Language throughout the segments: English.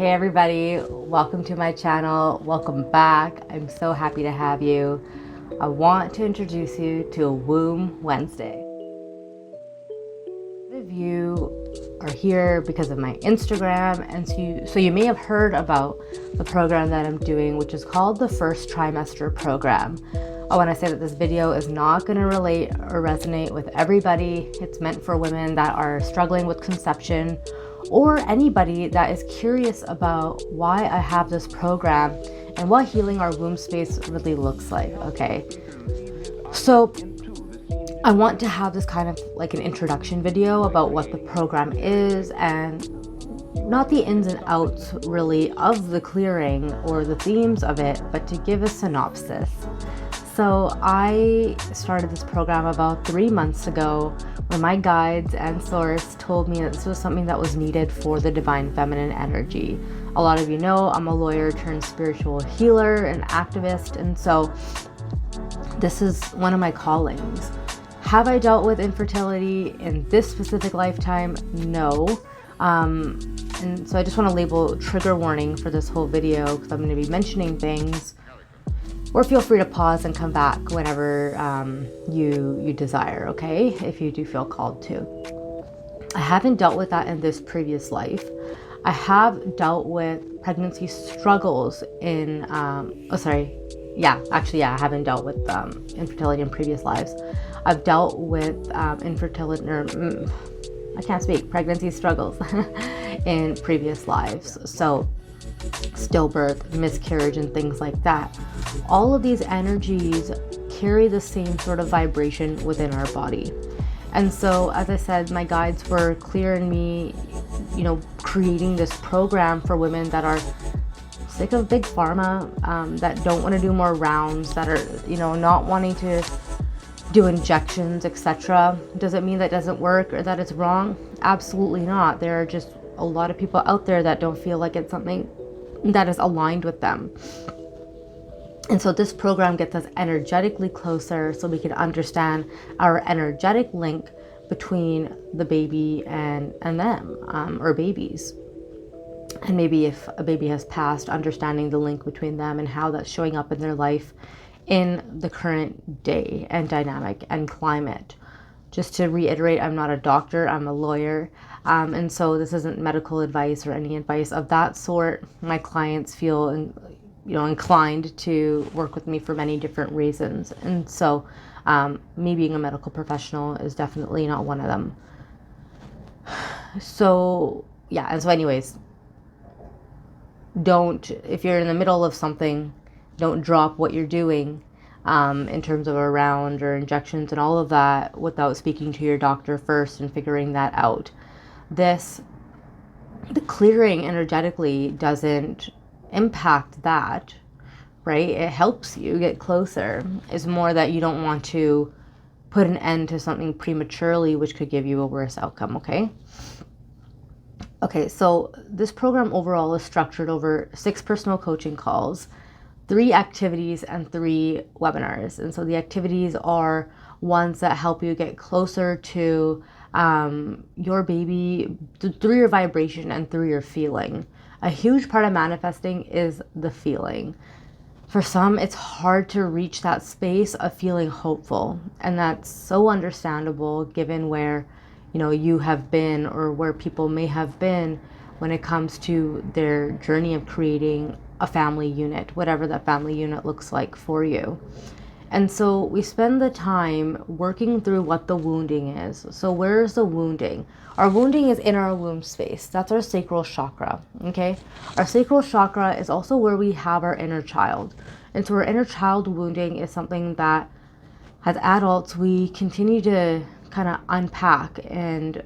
Hey everybody, welcome to my channel. Welcome back. I'm so happy to have you. I want to introduce you to Womb Wednesday. A lot of you are here because of my Instagram, and so you may have heard about the program that I'm doing, which is called the First Trimester Program. I want to say that this video is not going to relate or resonate with everybody. It's meant for women that are struggling with conception, or anybody that is curious about why I have this program and what healing our womb space really looks like. Okay, so I want to have this kind of like an introduction video about what the program is, and not the ins and outs really of the clearing or the themes of it, but to give a synopsis. So I started this program about 3 months ago when my guides and source told me that this was something that was needed for the divine feminine energy. A lot of you know I'm a lawyer turned spiritual healer and activist, and so this is one of my callings. Have I dealt with infertility in this specific lifetime? No. And so I just want to label trigger warning for this whole video because I'm going to be mentioning things. Or feel free to pause and come back whenever you desire, okay? If you do feel called to. I haven't dealt with that in this previous life. I have dealt with pregnancy struggles in, I haven't dealt with infertility in previous lives. I've dealt with pregnancy struggles in previous lives. So stillbirth, miscarriage, and things like that. All of these energies carry the same sort of vibration within our body. And so, as I said, my guides were clear in me, creating this program for women that are sick of big pharma, that don't want to do more rounds, that are, not wanting to do injections, etc. Does it mean that doesn't work or that it's wrong? Absolutely not. There are just a lot of people out there that don't feel like it's something that is aligned with them. And so this program gets us energetically closer so we can understand our energetic link between the baby and them, or babies. And maybe if a baby has passed, understanding the link between them and how that's showing up in their life in the current day and dynamic and climate. Just to reiterate, I'm not a doctor, I'm a lawyer. And so this isn't medical advice or any advice of that sort. My clients feel inclined to work with me for many different reasons. And so me being a medical professional is definitely not one of them. So yeah, and so anyways, if you're in the middle of something, don't drop what you're doing in terms of a round or injections and all of that without speaking to your doctor first and figuring that out. The clearing energetically doesn't impact that, right? It helps you get closer. It's more that you don't want to put an end to something prematurely, which could give you a worse outcome, okay? Okay, so this program overall is structured over 6 personal coaching calls, 3 activities, and 3 webinars. And so the activities are ones that help you get closer to your baby through your vibration and through your feeling. A huge part of manifesting is the feeling. For some, it's hard to reach that space of feeling hopeful, and that's so understandable given where you have been or where people may have been when it comes to their journey of creating a family unit, whatever that family unit looks like for you. And so we spend the time working through what the wounding is. So where's the wounding? Our wounding is in our womb space. That's our sacral chakra, okay? Our sacral chakra is also where we have our inner child. And so our inner child wounding is something that as adults, we continue to kind of unpack and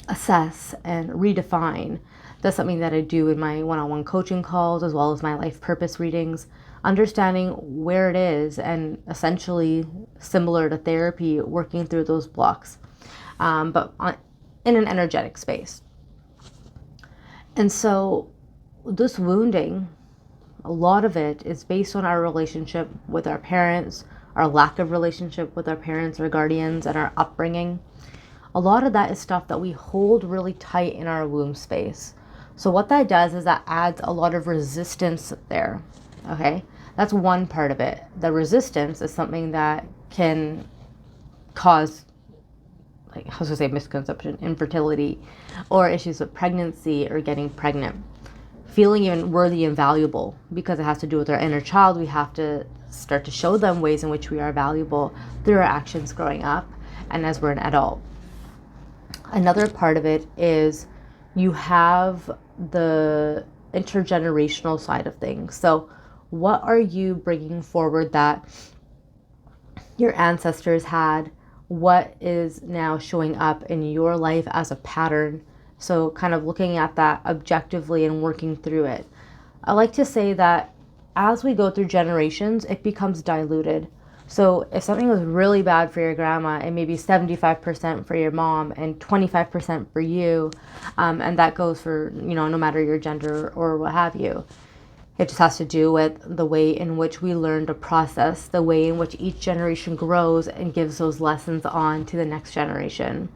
assess and redefine. That's something that I do in my one-on-one coaching calls as well as my life purpose readings, understanding where it is and essentially similar to therapy, working through those blocks, but in an energetic space. And so this wounding, a lot of it is based on our relationship with our parents, our lack of relationship with our parents or guardians, and our upbringing. A lot of that is stuff that we hold really tight in our womb space. So what that does is that adds a lot of resistance there. Okay, that's one part of it. The resistance is something that can cause, like, I was gonna say misconception, infertility, or issues with pregnancy or getting pregnant. Feeling even worthy and valuable, because it has to do with our inner child. We have to start to show them ways in which we are valuable through our actions growing up and as we're an adult. Another part of it is you have the intergenerational side of things. So what are you bringing forward that your ancestors had? What is now showing up in your life as a pattern? So kind of looking at that objectively and working through it. I like to say that as we go through generations, it becomes diluted. So if something was really bad for your grandma, it may be 75% for your mom and 25% for you. And that goes for, no matter your gender or what have you. It just has to do with the way in which we learn to process, the way in which each generation grows and gives those lessons on to the next generation.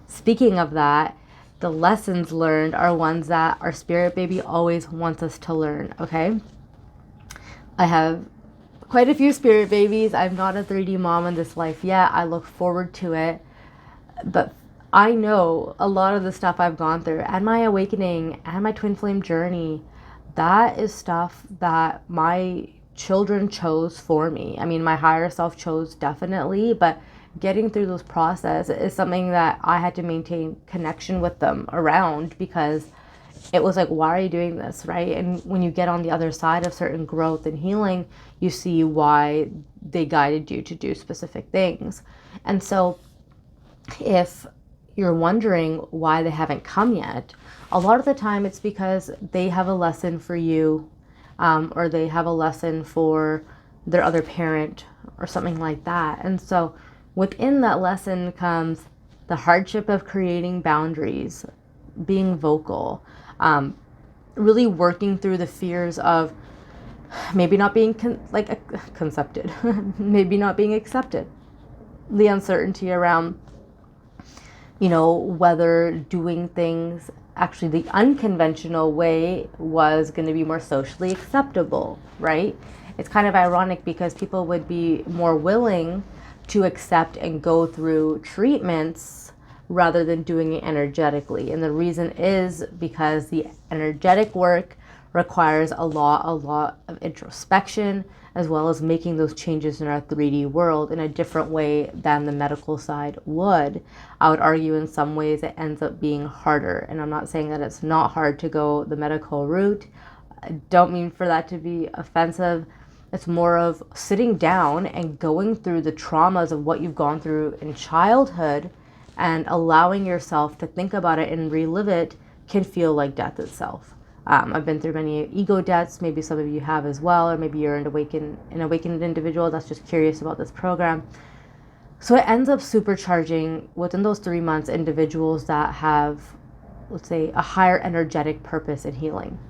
Speaking of that, the lessons learned are ones that our spirit baby always wants us to learn, okay? I have quite a few spirit babies. I'm not a 3D mom in this life yet. I look forward to it. But I know a lot of the stuff I've gone through and my awakening and my twin flame journey, that is stuff that my children chose for me. I mean, my higher self chose definitely, but getting through those processes is something that I had to maintain connection with them around, because it was like, why are you doing this, right? And when you get on the other side of certain growth and healing, you see why they guided you to do specific things. And so if you're wondering why they haven't come yet, a lot of the time it's because they have a lesson for you, or they have a lesson for their other parent or something like that. And so within that lesson comes the hardship of creating boundaries, being vocal, really working through the fears of maybe not being concepted, maybe not being accepted, the uncertainty around, whether doing things actually the unconventional way was going to be more socially acceptable, right? It's kind of ironic because people would be more willing to accept and go through treatments rather than doing it energetically. And the reason is because the energetic work requires a lot of introspection, as well as making those changes in our 3D world in a different way than the medical side would. I would argue in some ways it ends up being harder. And I'm not saying that it's not hard to go the medical route. I don't mean for that to be offensive. It's more of sitting down and going through the traumas of what you've gone through in childhood and allowing yourself to think about it and relive it can feel like death itself. I've been through many ego deaths. Maybe some of you have as well, or maybe you're an awakened individual that's just curious about this program. So it ends up supercharging within those 3 months individuals that have, let's say, a higher energetic purpose in healing.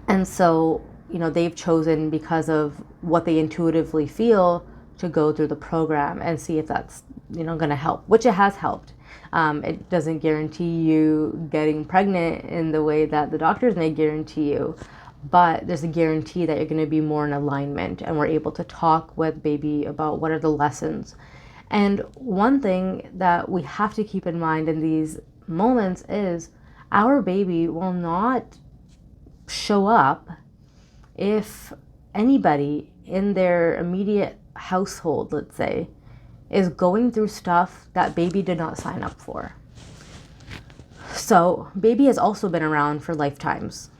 And so, they've chosen, because of what they intuitively feel, to go through the program and see if that's, going to help, which it has helped. It doesn't guarantee you getting pregnant in the way that the doctors may guarantee you, but there's a guarantee that you're going to be more in alignment, and we're able to talk with baby about what are the lessons. And one thing that we have to keep in mind in these moments is our baby will not show up if anybody in their immediate household, let's say, is going through stuff that baby did not sign up for. So baby has also been around for lifetimes.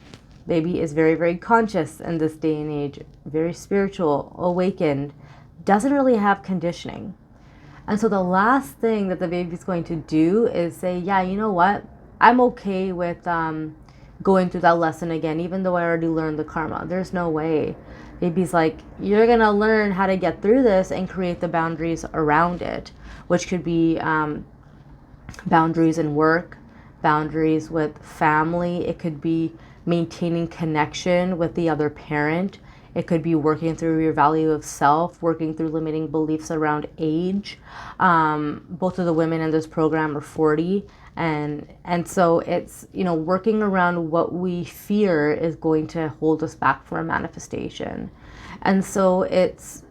Baby is very, very conscious in this day and age, very spiritual, awakened, doesn't really have conditioning. And so the last thing that the baby's going to do is say, yeah, you know what? I'm okay with going through that lesson again, even though I already learned the karma. There's no way. Baby's like, you're going to learn how to get through this and create the boundaries around it, which could be boundaries in work, boundaries with family. It could be maintaining connection with the other parent. It could be working through your value of self, working through limiting beliefs around age. Both of the women in this program are 40, And so it's, you know, working around what we fear is going to hold us back from our manifestation. And so it's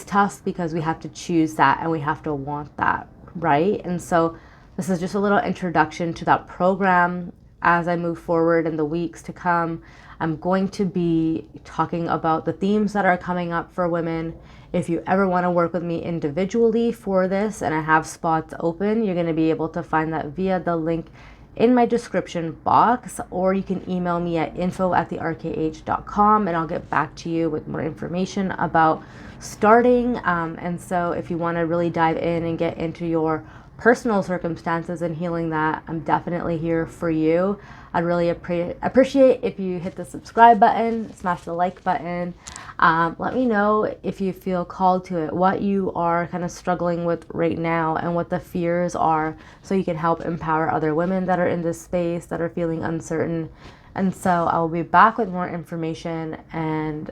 tough because we have to choose that and we have to want that, right? And so this is just a little introduction to that program. As I move forward in the weeks to come, I'm going to be talking about the themes that are coming up for women. If you ever want to work with me individually for this, and I have spots open, you're going to be able to find that via the link in my description box, or you can email me at info@therkh.com and I'll get back to you with more information about starting. And so if you want to really dive in and get into your personal circumstances and healing that, I'm definitely here for you. I'd really appreciate if you hit the subscribe button, smash the like button. Let me know if you feel called to it, what you are kind of struggling with right now and what the fears are, so you can help empower other women that are in this space that are feeling uncertain. And so I will be back with more information, and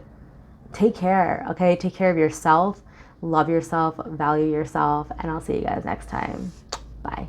take care, okay? Take care of yourself, love yourself, value yourself, and I'll see you guys next time. Bye.